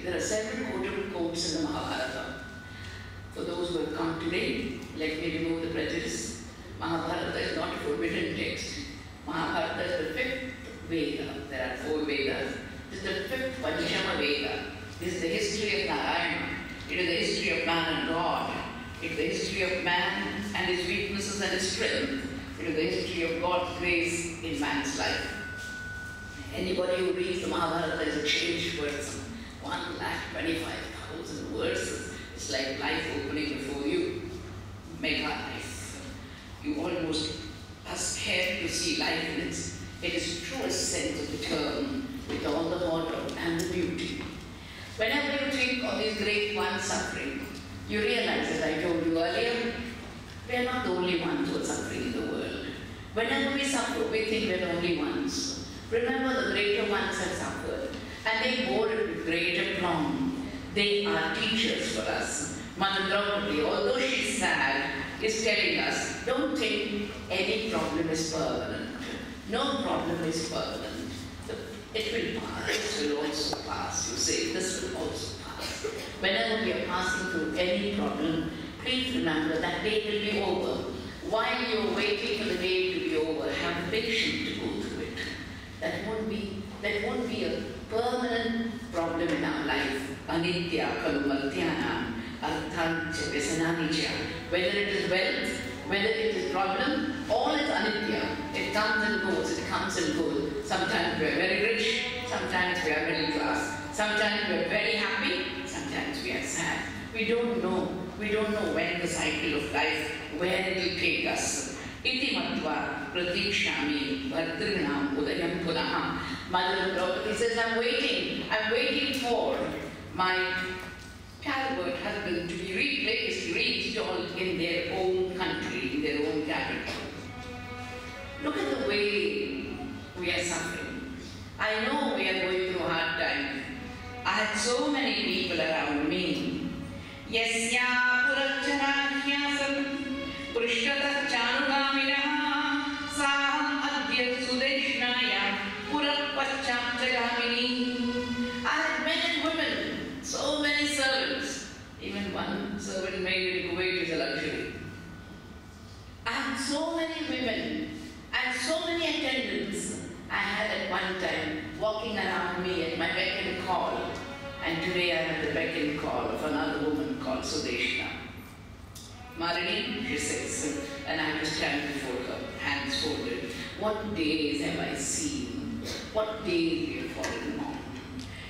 There are several quotable quotes in the Mahabharata. For those who have come today, let me remove the prejudice. Mahabharata is not a forbidden text. Mahabharata is the fifth Veda. There are 4 Vedas. It is the fifth Panchama Veda. This is the history of Narayana. It is the history of man and God. It is the history of man and his weaknesses and his strength. It is the history of God's grace in man's life. Anybody who reads the Mahabharata is a changed person. 1,25,000 verses. It's like life opening before you. Mega life. You almost are scared to see life in its truest sense of the term, with all the wonder and the beauty. Whenever you think of these great ones suffering, you realize, as I told you earlier, we are not the only ones who are suffering in the world. Whenever we suffer, we think we are the only ones. Remember, the greater ones have suffered, and they bore it with great aplomb. They are teachers for us. Mother Draupadi, although she's sad, is telling us, don't think any problem is permanent. No problem is permanent. It will pass. This will also pass. You say, this will also pass. Whenever we are passing through any problem, please remember that day will be over. While you're waiting for the day to be over, have patience to go through it. That won't be a permanent problem in our life. Anitya kalu madhyana arthancha vyasananicha. Whether it is wealth, whether it is problem, all is anitya. It comes and goes, it comes and goes. Sometimes we are very rich, sometimes we are middle class. Sometimes we are very happy, sometimes we are sad. We don't know when the cycle of life, where it will take us. Iti matva pratikshami bhadrinam udayam punaha. Mother Draupadi says, I'm waiting for my Calvert husband to be replaced, reinstalled in their own country, in their own capital. Look at the way we are suffering. I know we are going through a hard time. I had so many people around me. Yasya purachanahyasan prishtatah chanugamina saham adya sudeshnaya purapacham jagamini. I had men and women, so many servants. Even one servant maid in Kuwait is a luxury. I had so many women and so many attendants I had at one time walking around me at my beck and call. And today I have the beck and call of another woman called Sudeshna. Marini, she says, and I have to stand before her, hands folded. What days have I seen? What days we have fallen on?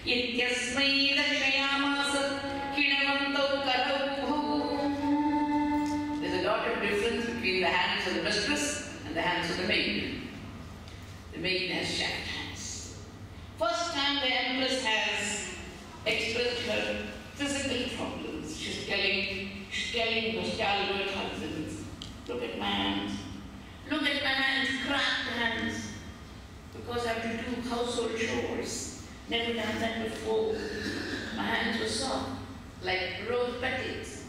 Ityasmai dashayamasa kinavantau karau. There's a lot of difference between the hands of the mistress and the hands of the maid. The maid has chapped hands. First time the empress has expressed her physical problems. She's telling the stalwart husbands, look at my hands, cracked hands, because I have to do household chores. Never done that before. My hands were soft, like rose petals.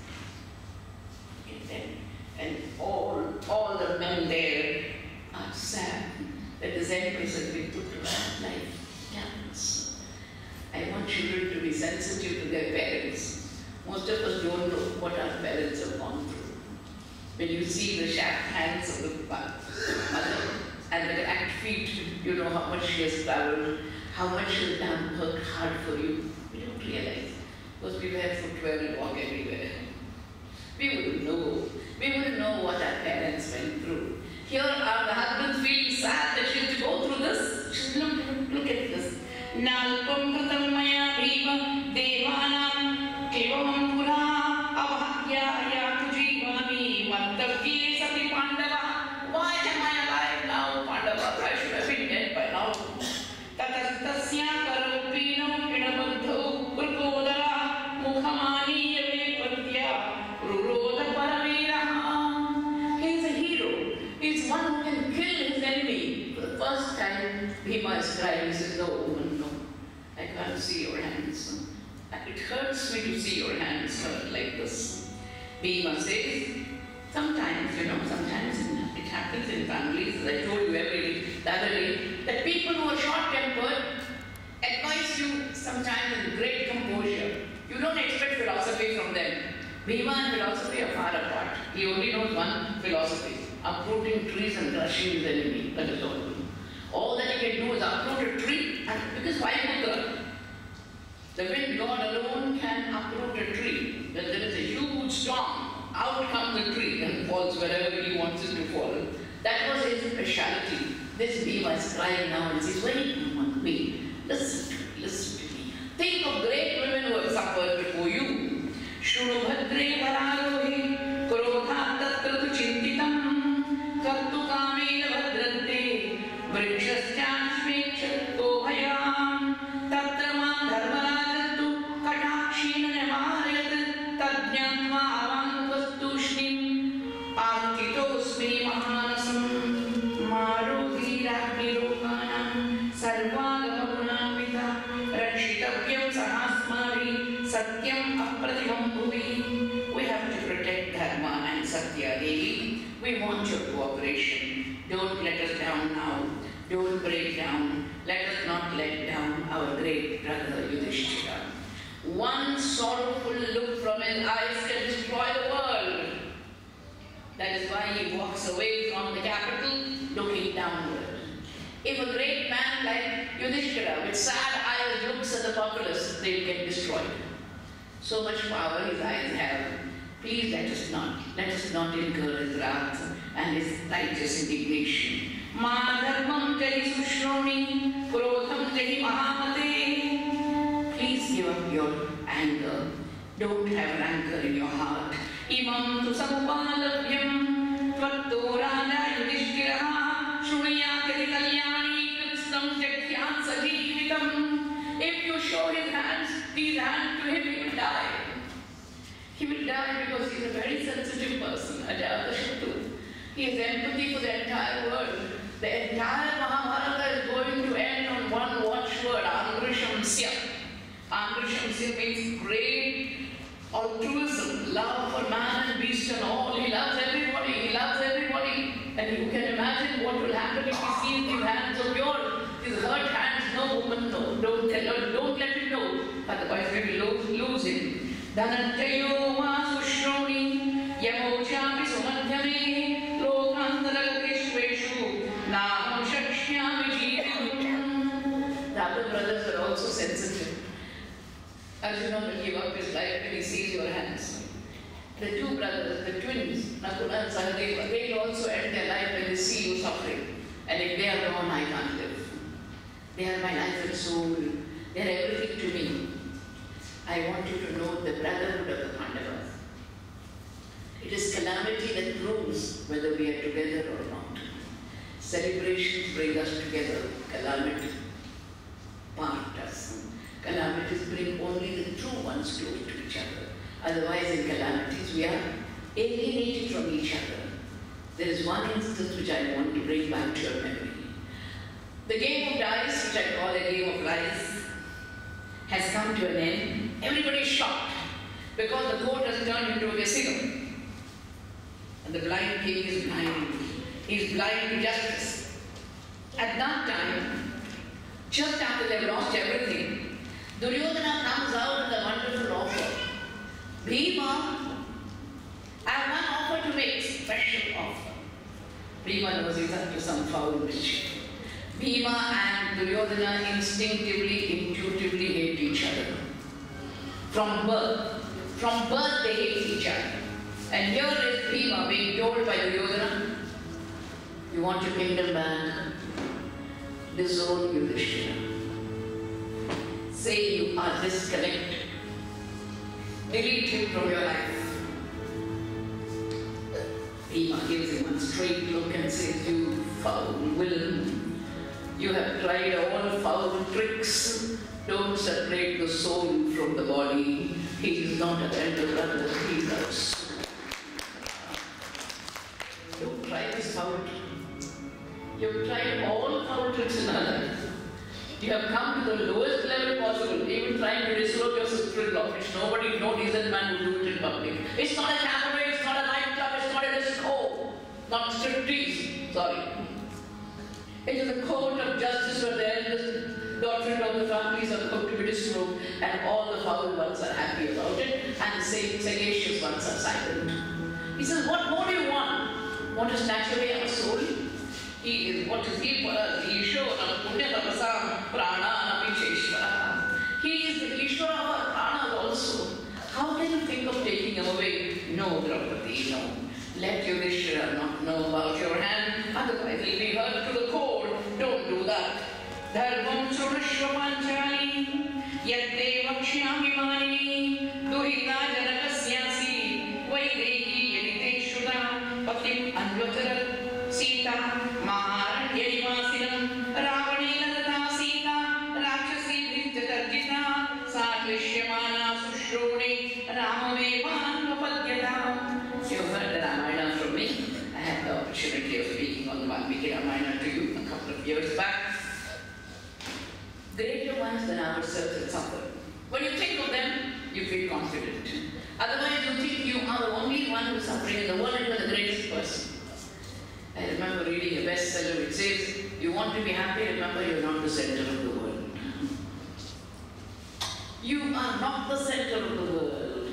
And all the men there are sad that this empress has been put to life. Yes. I want children to be sensitive to their parents. Most of us don't know what our parents have gone through. When you see the chapped hands of the mother and the cracked feet, you know how much she has traveled, how much she has done, worked hard for you. We don't realize. Because we wear footwear and walk everywhere. We wouldn't know. We wouldn't know what our parents went through. Here are the husbands feeling sad that she has to go through this. Look at this. Nalpam pratam maya bhima devanam evam pura abhagyaya tujivami mantavye sati pandava. Why am I alive now, Pandava? I should have been dead by now. Tatastasya karupino kinabandho urkodara mukhamani yavepadya ruroda paraviraha. He is a hero. He is one who can kill his enemy. For the first time, Bhima is crying. He says, no, woman, no. I can't see your hands. It hurts me to see your hands hurt like this. Bhima says, sometimes, it happens in families, as I told you the other day, that people who are short-tempered advise you sometimes in great composure Don't expect philosophy from them. Bhima and philosophy are far apart. He only knows one philosophy: uprooting trees and crushing his enemy. That is all. All that he can do is uproot a tree, and because why Putra? The wind god alone can uproot a tree. When there is a huge storm, out comes the tree and falls wherever he wants it to fall. That was his speciality. This Bhima is crying now and says, "Wait a moment, listen to me, listen to me. Think of great women who have suffered before you. Shunu bhadre vararohi, krodha tatra tu chintitam, kartu kamena bhadrante, vrikshasthyanshmekshto bhayam, tatra mam dharmarajatu, katakshina nevarayat, tadnyatva avanvastushnim, partitosmi mahanasam, marudhiragnirokanam, sarvagamunamvita, rakshitavyam sahasmari, satyam apratibam bhuvi. We have to protect Dharma and Satya daily. We want your cooperation. Don't let us down now. Don't break down. Let us not let down our great brother Yudhishthira. One sorrowful look from his eyes can destroy the world. That is why he walks away from the capital looking downward. If a great man like Yudhishthira with sad eyes looks at the populace, they will get destroyed. So much power his eyes have. Please let us not incur his wrath and his righteous indignation. Ma dharmam jahi sushroni, krodham jahi mahamate. Please give up your anger. Don't have rancor in your heart. Imam tu samupalabhyam, tvatto raja Yudhishthira, shrunayati kalyani, kristam jakyat sajivitam. If you show these hands to him, he will die. He will die because he is a very sensitive person, Ajatashatru. He has empathy for the entire world. The entire Mahabharata is going to end on one watchword, Angrishamsya. Angrishamsya means great altruism, love for man and beast and all. He loves everybody, And you can imagine what will happen if he sees these hands of yours. These hurt hands, no woman, no. Don't let him know. Otherwise we will lose him. Dhananjayo ma sushroni, yamochapi sumadhyame, lokantara krishveshu, naham shakshyami jeevam. The other brothers are also sensitive. Arjuna will give up his life when he sees your hands. The two brothers, the twins, Nakula and Sahadeva, they will also end their life when they see you suffering. And if they are gone, I can't live. They are my life and soul. They are everything to me. I want you to know the brotherhood of the Pandavas. It is calamity that proves whether we are together or not. Celebrations bring us together. Calamity part us. Calamities bring only the true ones close to each other. Otherwise, in calamities, we are alienated from each other. There is one instance which I want to bring back to your memory. The game of dice, which I call a game of life, has come to an end. Everybody is shocked because the court has turned into a casino. And the blind king is blind. He is blind to justice. At that time, just after they have lost everything, Duryodhana comes out with a wonderful offer. Bhima, I have one offer to make, special offer. Bhima knows he's up to some foul mischief. Bhima and Duryodhana instinctively, intuitively hate each other. From birth they hate each other. And here is Bhima being told by Duryodhana, you want your kingdom back? Disown Yudhishthira. Say you are disconnected. Delete him from your life. Bhima gives him one straight look and says, you foul villain. You have tried all foul tricks. Don't separate the soul from the body. He is not an elder brother, he is our soul. Don't try this foul trick. You have tried all foul tricks in our life. You have come to the lowest level possible, even trying to disrobe your sister-in-law, which nobody, no decent man would do it in public. It's not a cabaret, it's not a nightclub, it's not a disco, not striptease, sorry. It is a court of justice where the elders daughter of the families are come to Buddhist room, and all the foul ones are happy about it, and the sagacious ones are silent. He says, what more do you want? Want to snatch away our soul? He is what is he for us? Ishvara Punya Tapasam Prana Apicheshvara. He is the Ishvara of our pranas also. How can you think of taking him away? No, Draupadi, no. Let Yudhishthira not know about your hand, otherwise he'll be hurt to the core. Don't do that. Dharmam Surashva Panchali Yadde Vakshyami Manini Duhita Janakasyasi Vaidehi Yadite Shuddha Patim Anvatarat Sita Maharanya Nivasinam Ravanena Dada Sita Rakshasi Vijjatarjita Saklishyamana Sushroni Ramavevan Vapadyata. You heard the Ramayana from me. I had the opportunity of speaking on the Valmiki Ramayana to you a couple of years back. Greater ones than ourselves have suffered. When you think of them, you feel confident. Otherwise, you think you are the only one who is suffering in the world and you are the greatest person. I remember reading a bestseller which says, you want to be happy, remember you are not the center of the world. You are not the center of the world.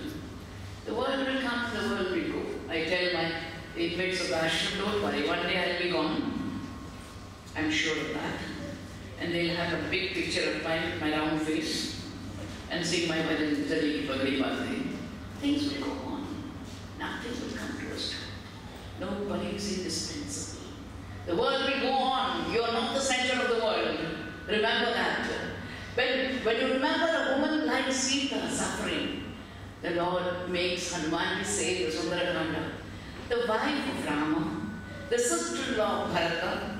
The world will come, the world will go. I tell my inmates of the ashram, don't worry, one day I will be gone. I'm sure of that. And they'll have a big picture of my round face and sing my bhajan, Jali Bagri Bhante. Things will go on. Nothing will come to us. Nobody is indispensable. The world will go on. You are not the center of the world. Remember that. When you remember a woman like Sita suffering, the Lord makes Hanuman say the Sundarakanda, the wife of Rama, the sister-in-law of Bharata,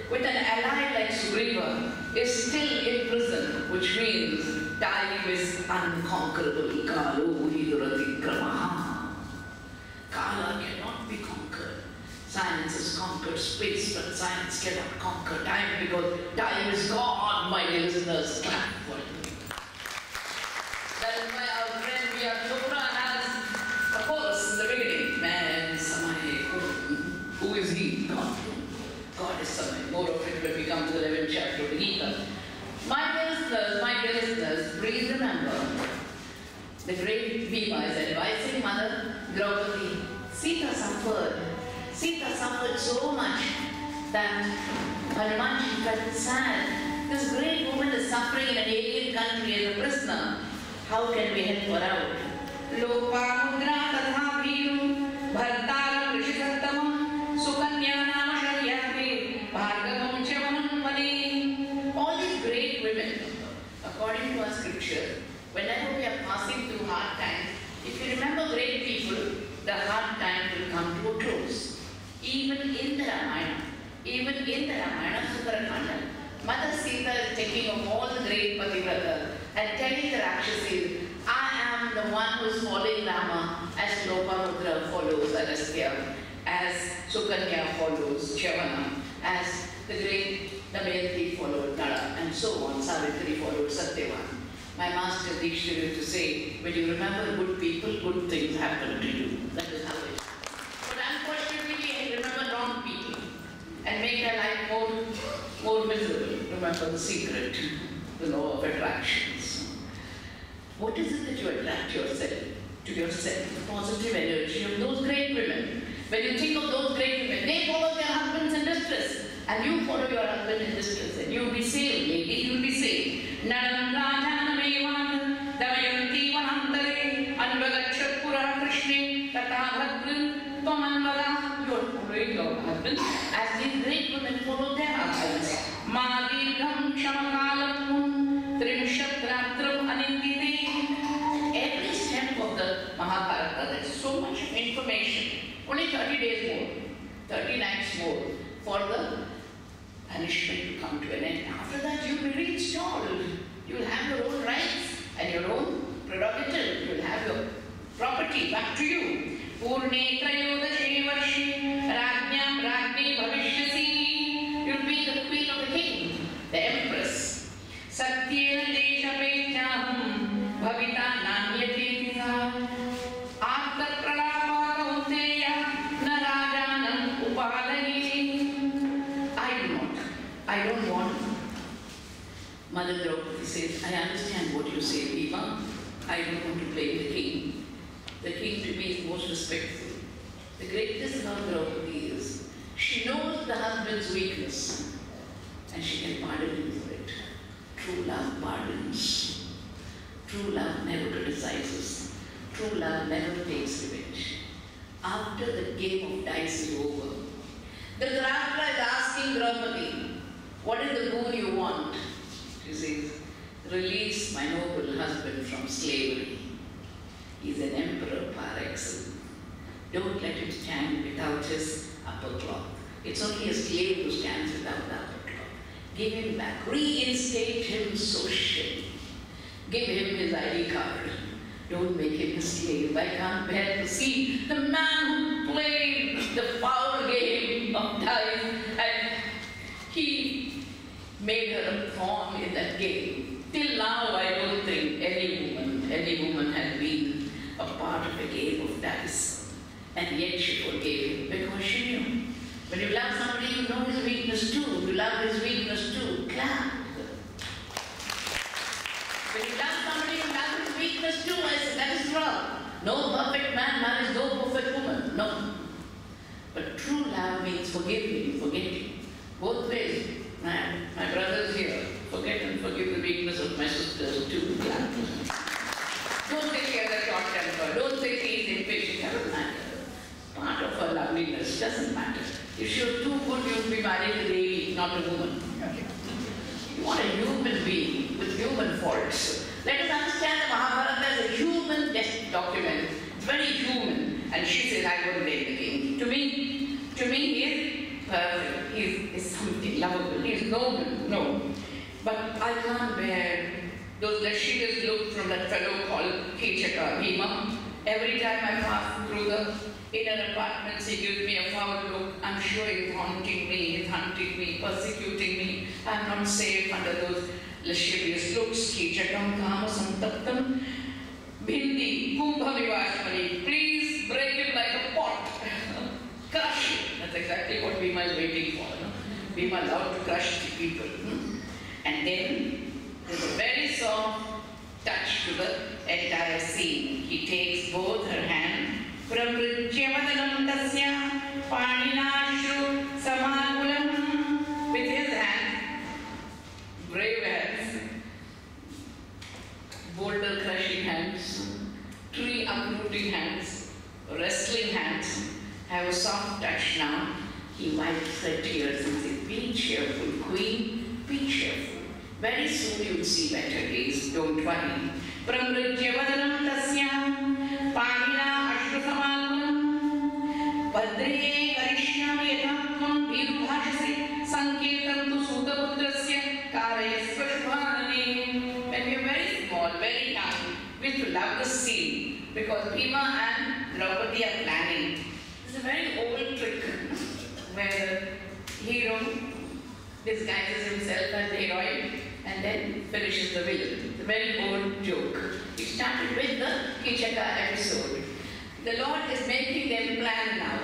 with an ally like Sugriva, is still in prison, which means time is unconquerable. Kalo hidurati kramaha. Kala cannot be conquered. Science has conquered space, but science cannot conquer time because time is gone, my dear listeners. Clap for it. That is why our friend Pujya Premaji has a chorus in the beginning. Man, Samay, who is he? God. God is Samay. More of it when we come to the 11th chapter of the Gita. My dear listeners, please remember the great Bhima is advising Mother Draupadi. Sita suffered. Sita suffered so much that Hanumanji felt sad. This great woman is suffering in an alien country as a prisoner. How can we help her out? Lopamudra tatha bhiru bhartaram rishisattamam sukanyana sharyate bhargavam chavanam vane. All these great women, according to our scripture, whenever we are passing through hard times, if you remember great people, the hard time will come to a close. Even in the Ramayana, Sukharakanda, Mother Sita is taking of all the great Pativrata and telling the Rakshasis, I am the one who is following Rama as Lopamudra follows Agastya, as Sukanya follows Chavana, as the great Damayanti followed Nala, and so on. Savitri followed Satyavan. My master Diksha used to say, when you remember good people, good things happen to you. That is how it is. But unfortunately, I remember wrong people and make their life more miserable. Remember the secret, the law of attractions. What is it that you attract to yourself? The positive energy of those great women. When you think of those great women, they follow their husbands in distress, and you follow your husband in distress, and you will be saved. Maybe you will be saved. Nadam Rajanam Damayanti Vanantare Anvagakshat Pura Krishne Tata Bhadrin Tvamanvada. You are following your husband as these great women follow their husbands. Madhirgham Shamakalam Trimshat Ratram Anindite. Every step of the Mahabharata, there is so much information. Only 30 days more, 30 nights more for the punishment to come to an end. After that, you will be reinstalled. You will have your own rights and your own prerogative. You will have your property back to you. Purne Trayodashe Varshi Rajnyam Rajni Bhavishyasi. You will be the queen of the king, the empress. Satyena Desha Pechaham Bhavita Nanyati Tisa Atta Pralapa Kaunteya Narajanam Upalayi. I don't want Mother Mother Draupadi says, I understand what you say, Bhima. I don't want to play the king. The king to me is most respectful. The greatness about Draupadi is, she knows the husband's weakness and she can pardon him for it. True love pardons. True love never criticizes. True love never takes revenge. After the game of dice is over, the Dhritarashtra is asking Draupadi, what is the boon you want? She says, release my noble husband from slavery. He is an emperor par excellence. Don't let him stand without his upper cloth. It's only a slave who stands without the upper cloth. Give him back. Reinstate him socially. Give him his ID card. Don't make him a slave. I can't bear to see the man who played the foul game of dice and he made her a pawn in that game. Till now, I don't think any woman has been a part of a game of dice. And yet she forgave him because she knew. When you love somebody, you know his weakness too. You love his weakness too. Clap. When you love somebody, you love his weakness too. I said, that is wrong. No perfect man marries no perfect woman. No. But true love means forgiving, forgetting. Both ways. My brothers here, forget and forgive the weakness of my sisters too. Don't think he has a short temper. Don't think he is impatient. It doesn't matter. Part of her loveliness doesn't matter. If she was too good, you would be married to Devi, not a woman. You want a human being with human faults. Let us understand the Mahabharata as a human document. It's very human. And she says, I won't blame the king. To me, he is perfect. He is something lovable. He is noble. No. But I can't bear those lascivious looks from that fellow called Keechaka-1. Every time I pass through the inner apartments, he gives me a foul look. I'm sure he's haunting me, he's hunting me, persecuting me. I'm not safe under those lascivious looks. Keechakam kama santaptam bhindi kumbha vivashmani. Please break him like a pot. Crush him. That's exactly what Bhima is waiting for. No? Bhima loved to crush the people. And then there's a very soft touch to the entire scene. He takes both her hands. Pramrujya vadanam tasya paninashru samakulam. With his hands, brave hands, boulder crushing hands, tree uprooting hands, wrestling hands, have a soft touch now. He wipes her tears and says, be cheerful, queen, be cheerful. Very soon you'll see better days, don't worry. Pramrujya vadanam tasya panina ashru samakulam padre karishyami yatatvam virubhashase sanketam tu sutaputrasya karayasva shubhanane. When we are very small, very young, we used to love the scene because Bhima and Draupadi are planning. It's a very old trick where the hero disguises himself as the heroine and then finishes the villain. It's a very old joke. It started with the Keechaka episode. The Lord is making them plan now.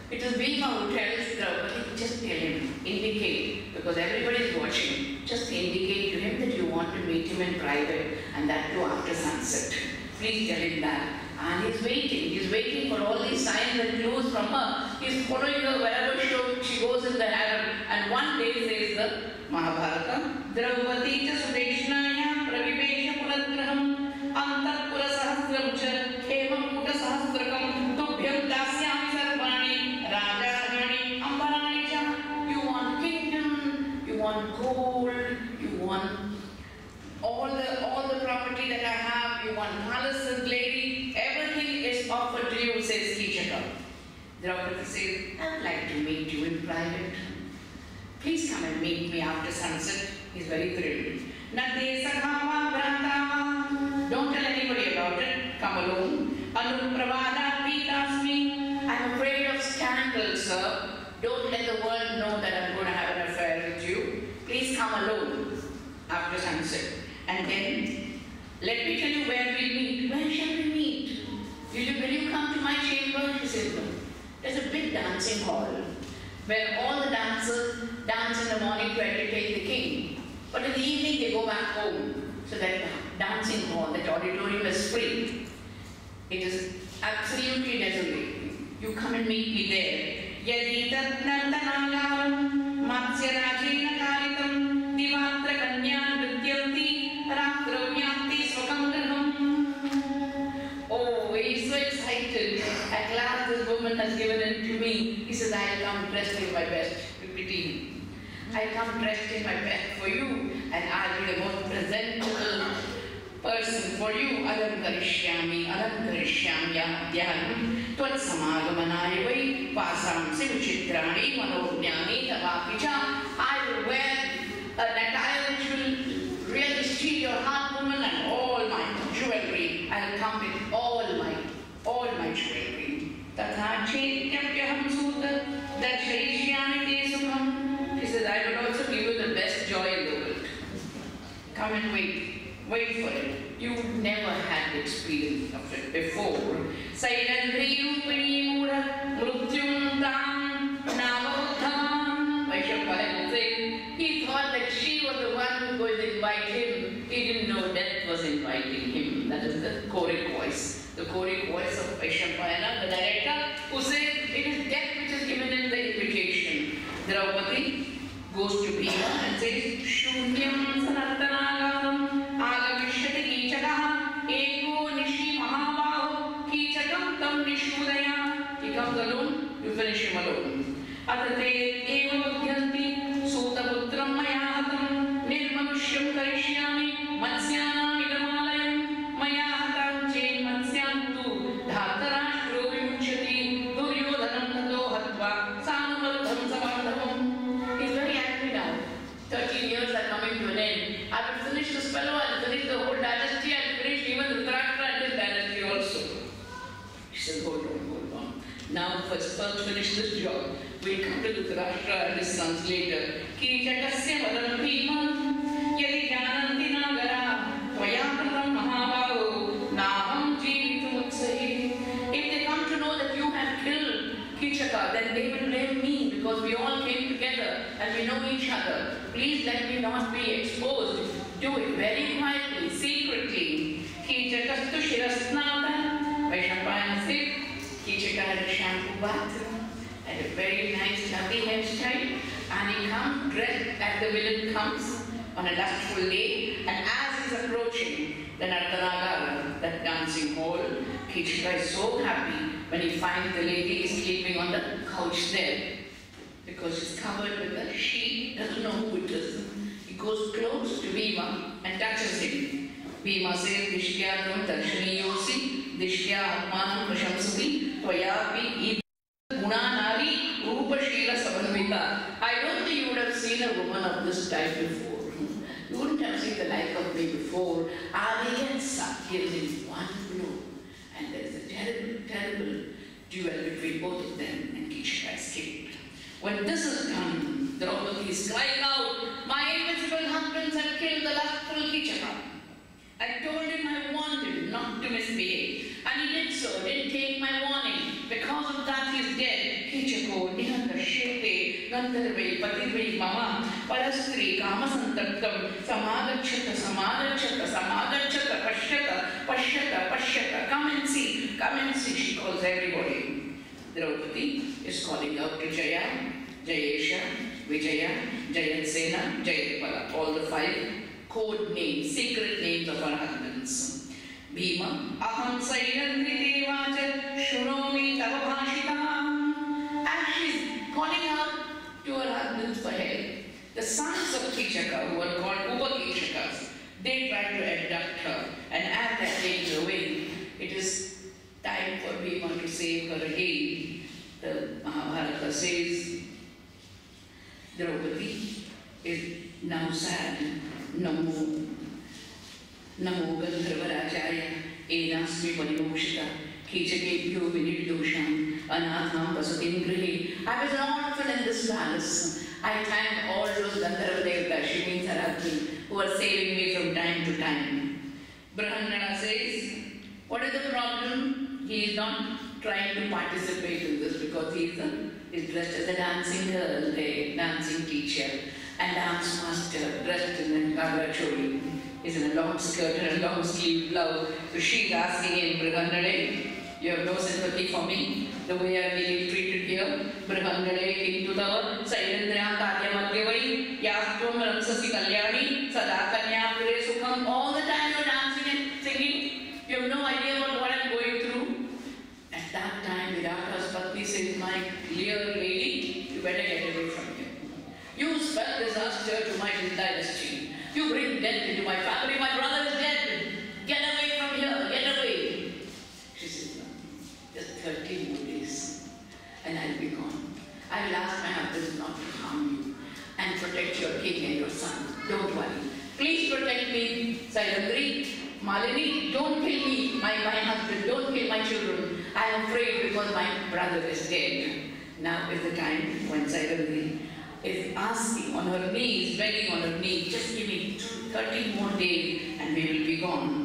It is Bhima who tells Draupadi, just tell him, indicate, because everybody is watching, just indicate to him that you want to meet him in private and that too after sunset. Please tell him that. And he's waiting for all these signs and clues from her. He's following her wherever she goes in the harem. And one day says the Mahabharatam, Draupadi cha sudeshnaya pravivesha pulagraham antarpura sahasram cha hemam puta sahasrakam tubhyam dasyami sarvani rajarani ambarani cha. You want kingdom, you want gold, you want all the property that I have, you want palace and lady, everything is offered to you, says Keechaka. Draupadi says, I would like to meet you in private. Please come and meet me after sunset. He's very thrilled. Nade sakhava brantava. Don't tell anybody about it. Come alone. Anupravada pitasmi. I'm afraid of scandal, sir. Don't let the world know that I'm going to have an affair with you. Please come alone after sunset. And then, let me tell you where we'll meet. Where shall we meet? Will you come to my chamber? He said, no. There's a big dancing hall where all the dancers dance in the morning to entertain the king. But in the evening they go back home. So that dancing hall, that auditorium is free. It is absolutely desolate. You come and meet me there. Yadi tat nandanagaram matsya rajena karitam divatra kanyan nrityanti ratravyamti swakamgraham. Oh, he's so excited. At last this woman has given in to me. He says, I'll come dressed in my best. Repeating, I'll come dressed in my best for you, and I'll be the most presentable person for you. Alam karishyami yadhyam tvat samagamanaaya vai pasam sivuchitrani manojnani tavapicha. I will wear an attire which will really steal your heart, woman, and all my jewelry. I'll come with all my jewelry. Tatha chetyapyaham sutta darshaishyami te sukham. He says, I will also give you the best joy in the world. Come and wait for it. You never had the experience of it before. Sairandri rupini mura mrutyum tam navottam. Vaishnapada said, he thought that she was the one who was going to invite him. He didn't know death was inviting him. That is the choric voice. The choric voice of Vaishnapada, the director, who said, it is death which has given him the invitation. Draupadi goes to Bhima and says, Shunyam sanattanagaram agavishyati Keechaka-1 eko nishi mahabhaho Keechakam tam nishudaya. He comes alone, you finish him alone. Atate eva budhyanti sutaputram maya hatam nirmanushyam karishyami matsyanam idamalayam maya hatam chen matsyantu dhatarashro vimuchyati duryodhanam tato hatva sanumadham samardhavam. He's very angry now. 13 years are coming to an end. I will finish this fellow, I will finish the whole dynasty, I will finish even the Dhritarashtra and his dynasty also. He said, hold on. Now first finish this job. We'll come to Dhritarashtra and his sons later. Keechakasya vadam bhimam yadi jananti nagara tvayapratam mahabhaho naham jeevitum utsahi. If they come to know that you have killed Keechaka, then they will blame me because we all came together and we know each other. Please let me not be exposed. Do it very quietly, secretly. Keechakastu shirasnata. Vaishnapada said, Keechaka had a shampoo bath, had a very nice lovely hairstyle, and he comes dressed as the villain comes on a lustful day, and as he's approaching the Nartanagara, that dancing hall, Keechaka is so happy when he finds the lady is sleeping on the couch there, because she's covered with a sheet, doesn't know who it is. He goes close to Bhima and touches him. Bhima says, Dishkyatam darshaniyosi, Dishkya atmanam prashamsati, tvayapi gunanari rupashila sabanvita. I don't think you would have seen a woman of this type before. You wouldn't have seen the like of me before. Ali and Sakya in one blow. And there is a terrible duel between both of them, and Keechaka escaped. When this is done, Draupadi is crying out, my invincible husbands have killed the lustful Keechaka. I told him I warned him not to misbehave, and he did so, didn't take my warning. Because of that he is dead. Keechako nihangashyate gandharve patirve mama parastri kamasantaptam samadachata pashyata. Come and see, she calls everybody. Draupadi is calling out to Jaya, Jayesha, Vijaya, Jayatsena, Jayapala, all the 5 code names, secret names of our husbands. Bhima, aham sairandri devacha shunomi tava bhashita. As she's calling out to her husbands for help, the sons of Keechaka, who are called Upa-Keechakas, they try to abduct her, and as that takes her away, it is time for Bhima to save her again. The Mahabharata says, Draupadi is now sad. Namo Gandharvaracharya enasmi parimokshita Keechakebhyo vinirdosham anatham vasatim grihe. I was an orphan in this palace. I thank all those Gandharva Devatas, she means her husband, who are saving me from time to time. Brahmana says, what is the problem? He is not trying to participate in this because he is dressed as a dancing girl, a dancing teacher. and dance master dressed in a Gagara choli is in a long skirt and a long sleeve blouse. So she's asking him, Brigandade, you have no sympathy for me, the way I'm being treated here. Brigandade came to the Sailendra Karya Madhyavai, Yastrom Ramsasi Kalyani, Sadakanya Pure Sukham. All the time you're dancing and singing. You have no idea about what I'm going through. At that time, Virata's Patni says, my dear lady, you better get away from here. You spell disaster to my dynasty. You bring death into my family. My brother is dead. Get away from here. Get away. She says, no, just 13 more days and I'll be gone. I will ask my husband not to harm you and protect your king and your son. Don't worry. Please protect me, Sairandri. Malini, don't kill me, my husband. Don't kill my children. I am afraid because my brother is dead. Now is the time when Sairandri is asking on her knees, begging on her knees, just give me 13 more days and we will be gone.